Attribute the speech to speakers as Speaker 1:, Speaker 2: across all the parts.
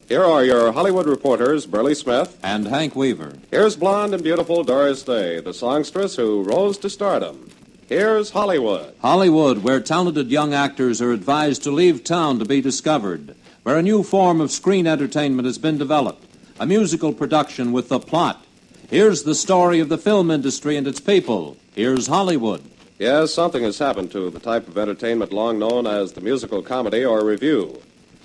Speaker 1: Here are your Hollywood reporters, Burleigh Smith
Speaker 2: and Hank Weaver.
Speaker 1: Here's blonde and beautiful Doris Day, the songstress who rose to stardom. Here's Hollywood.
Speaker 2: Hollywood, where talented young actors are advised to leave town to be discovered, where a new form of screen entertainment has been developed, a musical production with the plot. Here's the story of the film industry and its people. Here's Hollywood.
Speaker 1: Yes, something has happened to the type of entertainment long known as the musical comedy or revue.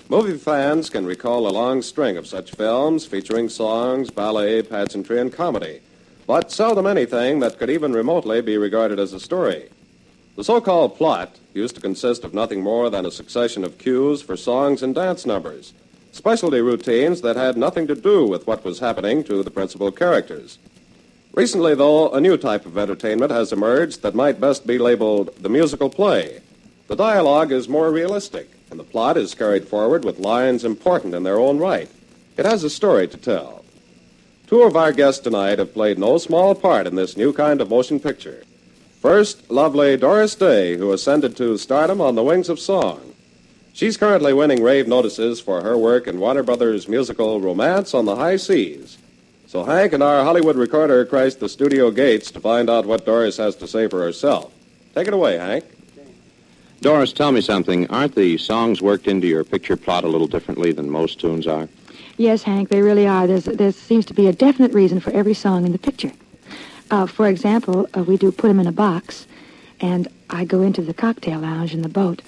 Speaker 1: Movie fans can recall a long string of such films featuring songs, ballet, pageantry, and comedy, but seldom anything that could even remotely be regarded as a story. The so-called plot used to consist of nothing more than a succession of cues for songs and dance numbers, specialty routines that had nothing to do with what was happening to the principal characters. Recently, though, a new type of entertainment has emerged that might best be labeled the musical play. The dialogue is more realistic, and the plot is carried forward with lines important in their own right. It has a story to tell. Two of our guests tonight have played no small part in this new kind of motion picture. First, lovely Doris Day, who ascended to stardom on the wings of song. She's currently winning rave notices for her work in Warner Brothers' musical Romance on the High Seas. So Hank and our Hollywood recorder Christ the studio gates to find out what Doris has to say for herself. Take it away, Hank.
Speaker 3: Doris, tell me something. Aren't the songs worked into your picture plot a little differently than most tunes are?
Speaker 4: Yes, Hank, they really are. There seems to be a definite reason for every song in the picture. For example, we do Put 'Em in a Box, and I go into the cocktail lounge in the boat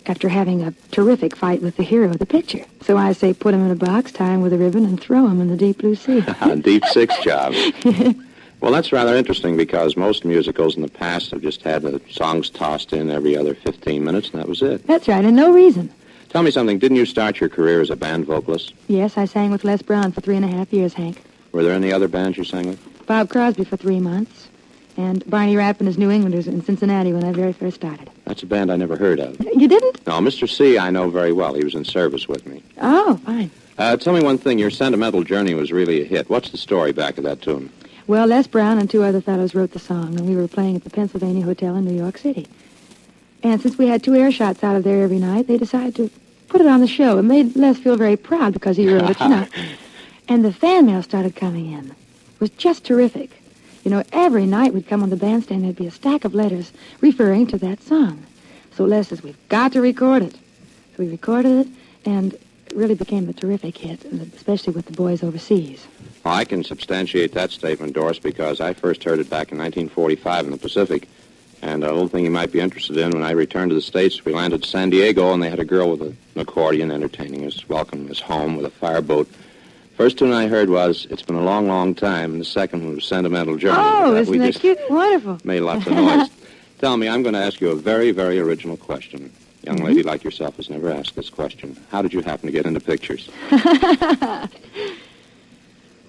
Speaker 4: after having a terrific fight with the hero of the picture. So I say, put 'em in a box, tie 'em with a ribbon, and throw 'em in the deep blue sea.
Speaker 3: Deep six job. Well, that's rather interesting because most musicals in the past have just had the songs tossed in every other 15 minutes, and that was it.
Speaker 4: That's right, and no reason.
Speaker 3: Tell me something. Didn't you start your career as a band vocalist?
Speaker 4: Yes, I sang with Les Brown for 3.5 years, Hank.
Speaker 3: Were there any other bands you sang with?
Speaker 4: Bob Crosby for 3 months, and Barney Rapp and his New Englanders in Cincinnati when I very first started.
Speaker 3: That's a band I never heard of.
Speaker 4: You didn't?
Speaker 3: No, Mr. C. I know very well. He was in service with me.
Speaker 4: Oh, fine.
Speaker 3: Tell me one thing. Your Sentimental Journey was really a hit. What's the story back of that tune?
Speaker 4: Well, Les Brown and 2 other fellows wrote the song, and we were playing at the Pennsylvania Hotel in New York City. And since we had 2 air shots out of there every night, they decided to put it on the show. It made Les feel very proud because he wrote it, you know. And the fan mail started coming in. It was just terrific. You know, every night we'd come on the bandstand, there'd be a stack of letters referring to that song. So Les says, we've got to record it. So we recorded it, and it really became a terrific hit, especially with the boys overseas.
Speaker 3: Well, I can substantiate that statement, Doris, because I first heard it back in 1945 in the Pacific. And a little thing you might be interested in, when I returned to the States, we landed in San Diego, and they had a girl with an accordion entertaining us, welcoming us home with a fireboat. First tune I heard was, It's Been a Long, Long Time, and the second one was Sentimental Journey.
Speaker 4: Oh, isn't that cute? Wonderful.
Speaker 3: Made lots of noise. Tell me, I'm going to ask you a very, very original question. A young lady like yourself has never asked this question. How did you happen to get into pictures?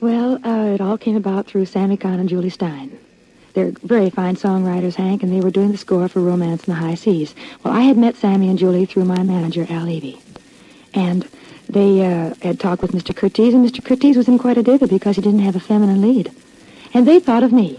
Speaker 4: Well, it all came about through Sammy Kahn and Julie Stein. They're very fine songwriters, Hank, and they were doing the score for Romance in the High Seas. Well, I had met Sammy and Julie through my manager, Al Levy. And they had talked with Mr. Curtiz, and Mr. Curtiz was in quite a dither because he didn't have a feminine lead. And they thought of me.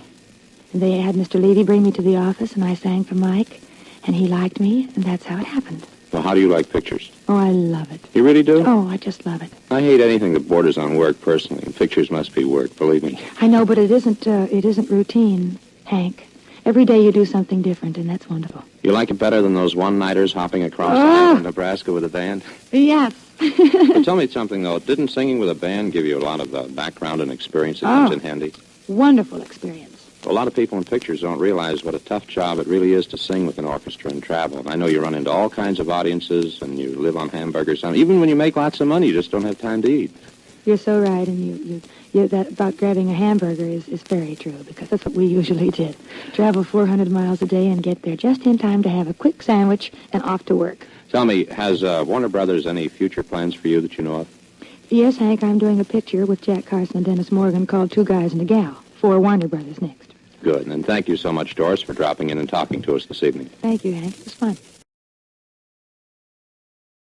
Speaker 4: And they had Mr. Levy bring me to the office, and I sang for Mike, and he liked me, and that's how it happened.
Speaker 3: Well, how do you like pictures?
Speaker 4: Oh, I love it.
Speaker 3: You really do?
Speaker 4: Oh, I just love it.
Speaker 3: I hate anything that borders on work, personally, and pictures must be work, believe me.
Speaker 4: I know, but it isn't routine, Hank. Every day you do something different, and that's wonderful.
Speaker 3: You like it better than those one-nighters hopping across Iowa and Nebraska with a band?
Speaker 4: Yes.
Speaker 3: But tell me something, though. Didn't singing with a band give you a lot of background and experience that comes in handy?
Speaker 4: Wonderful experience.
Speaker 3: A lot of people in pictures don't realize what a tough job it really is to sing with an orchestra and travel. I know you run into all kinds of audiences, and you live on hamburgers. Even when you make lots of money, you just don't have time to eat.
Speaker 4: You're so right, and you that about grabbing a hamburger is very true, because that's what we usually did. Travel 400 miles a day and get there just in time to have a quick sandwich and off to work.
Speaker 3: Tell me, has Warner Brothers any future plans for you that you know of?
Speaker 4: Yes, Hank, I'm doing a picture with Jack Carson and Dennis Morgan called Two Guys and a Gal for Warner Brothers next.
Speaker 3: Good, and thank you so much, Doris, for dropping in and talking to us this evening.
Speaker 4: Thank you, Hank. It was fun.